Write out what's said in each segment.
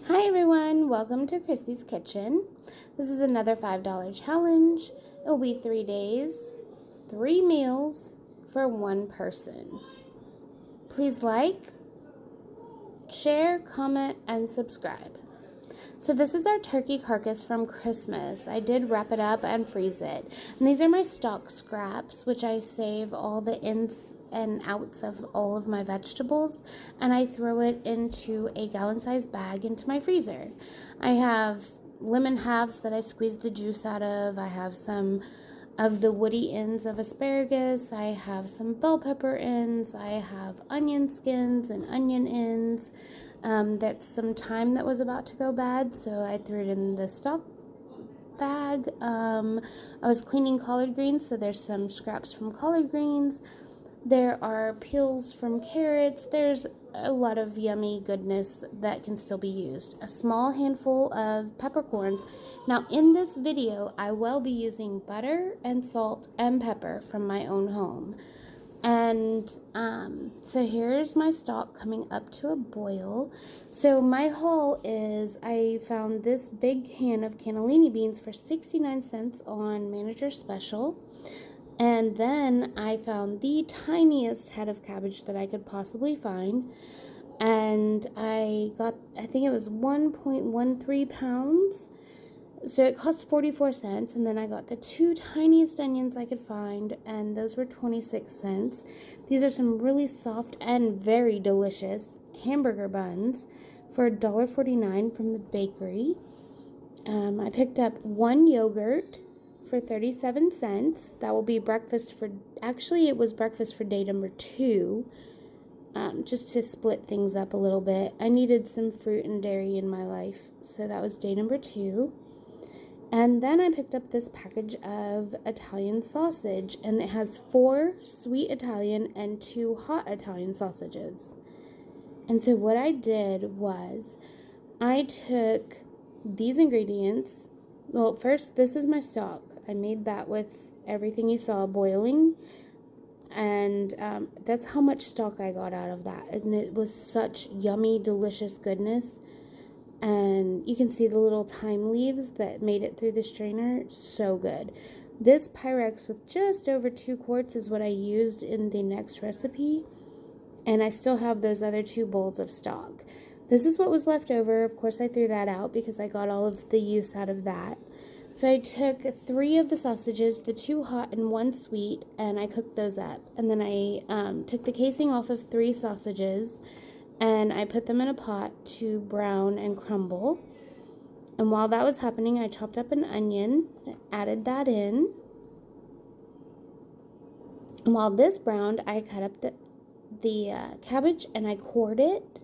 Hi everyone, welcome to Christy's Kitchen. This is another $5 challenge. It will be 3 days, 3 meals for one person. Please like, share, comment, and subscribe. So this is our turkey carcass from Christmas. I did wrap it up and freeze it. And these are my stock scraps, which I save all the ins and outs of all of my vegetables, and I throw it into a gallon-sized bag into my freezer. I have lemon halves that I squeeze the juice out of. I have some of the woody ends of asparagus. I have some bell pepper ends. I have onion skins and onion ends. That's some thyme that was about to go bad, so I threw it in the stock bag. I was cleaning collard greens, so there's some scraps from collard greens. There are peels from carrots. There's a lot of yummy goodness that can still be used. A small handful of peppercorns. Now in this video, I will be using butter and salt and pepper from my own home. And so here's my stock coming up to a boil. So my haul is I found this big can of cannellini beans for 69 cents on Manager Special. And then I found the tiniest head of cabbage that I could possibly find. And I think it was 1.13 pounds. So it cost 44 cents. And then I got the 2 tiniest onions I could find, and those were 26 cents. These are some really soft and very delicious hamburger buns for $1.49 from the bakery. I picked up 1 yogurt for 37 cents. That will be breakfast for, actually it was breakfast for day number 2, just to split things up a little bit. I needed some fruit and dairy in my life, so that was day number 2. And then I picked up this package of Italian sausage, and it has 4 sweet Italian and 2 hot Italian sausages. And so what I did was I took these ingredients. Well, first, this is my stock. I made that with everything you saw boiling, and that's how much stock I got out of that. And it was such yummy, delicious goodness. And you can see the little thyme leaves that made it through the strainer. So good. This Pyrex with just over 2 quarts is what I used in the next recipe, and I still have those other 2 bowls of stock. This is what was left over. Of course, I threw that out because I got all of the use out of that. So I took 3 of the sausages, the 2 hot and 1 sweet, and I cooked those up. And then I took the casing off of 3 sausages, and I put them in a pot to brown and crumble. And while that was happening, I chopped up an onion, added that in. And while this browned, I cut up the cabbage and I cored it.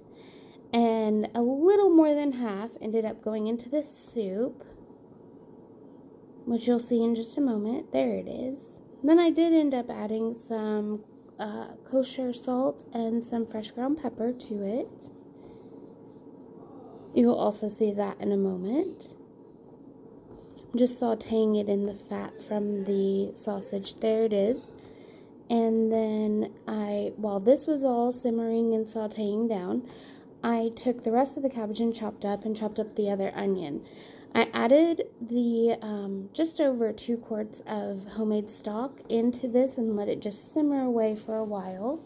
And a little more than half ended up going into the soup, which you'll see in just a moment. There it is. Then I did end up adding some kosher salt and some fresh ground pepper to it. You'll also see that in a moment. I'm just sauteing it in the fat from the sausage. There it is. And then while this was all simmering and sauteing down, I took the rest of the cabbage and chopped up the other onion. I added the just over 2 quarts of homemade stock into this and let it just simmer away for a while.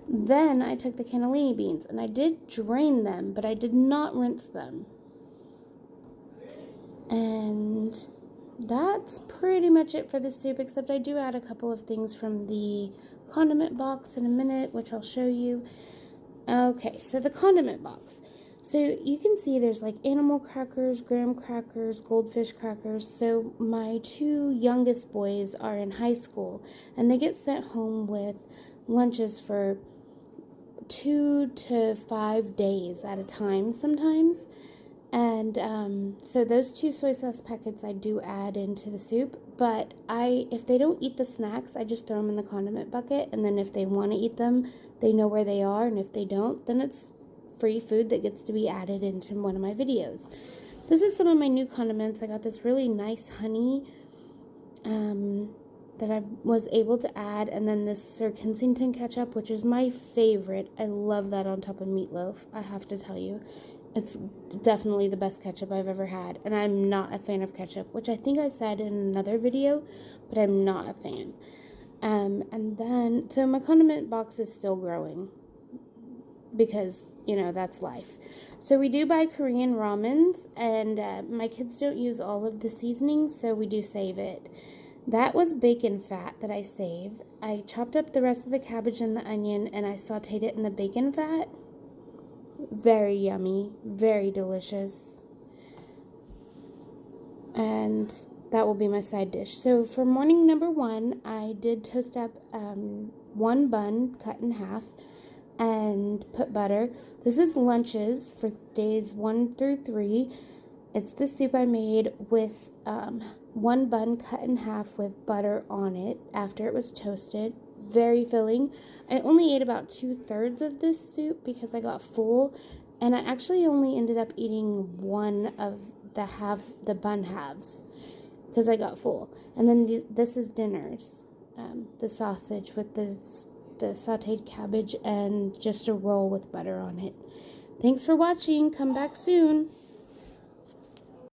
Then I took the cannellini beans, and I did drain them, but I did not rinse them. And that's pretty much it for the soup, except I do add a couple of things from the condiment box in a minute, which I'll show you. Okay, so the condiment box. So you can see there's like animal crackers, graham crackers, goldfish crackers. So my 2 youngest boys are in high school, and they get sent home with lunches for 2 to 5 days at a time sometimes. And so those 2 soy sauce packets I do add into the soup, but if they don't eat the snacks, I just throw them in the condiment bucket, and then if they want to eat them, they know where they are, and if they don't, then it's free food that gets to be added into one of my videos. This is some of my new condiments. I got this really nice honey that I was able to add, and then this Sir Kensington ketchup, which is my favorite. I love that on top of meatloaf, I have to tell you. It's definitely the best ketchup I've ever had. And I'm not a fan of ketchup, which I think I said in another video, but I'm not a fan. And then, so my condiment box is still growing because, you know, that's life. So we do buy Korean ramens, and my kids don't use all of the seasonings, so we do save it. That was bacon fat that I saved. I chopped up the rest of the cabbage and the onion, and I sauteed it in the bacon fat. Very yummy, very delicious. And that will be my side dish. So for morning number 1, I did toast up one bun cut in half and put butter. This is lunches for days 1 through 3. It's the soup I made with one bun cut in half with butter on it after it was toasted. Very filling. I only ate about 2/3 of this soup because I got full, and I actually only ended up eating one of the bun halves because I got full. And then this is dinners. The sausage with the sauteed cabbage and just a roll with butter on it. Thanks for watching. Come back soon.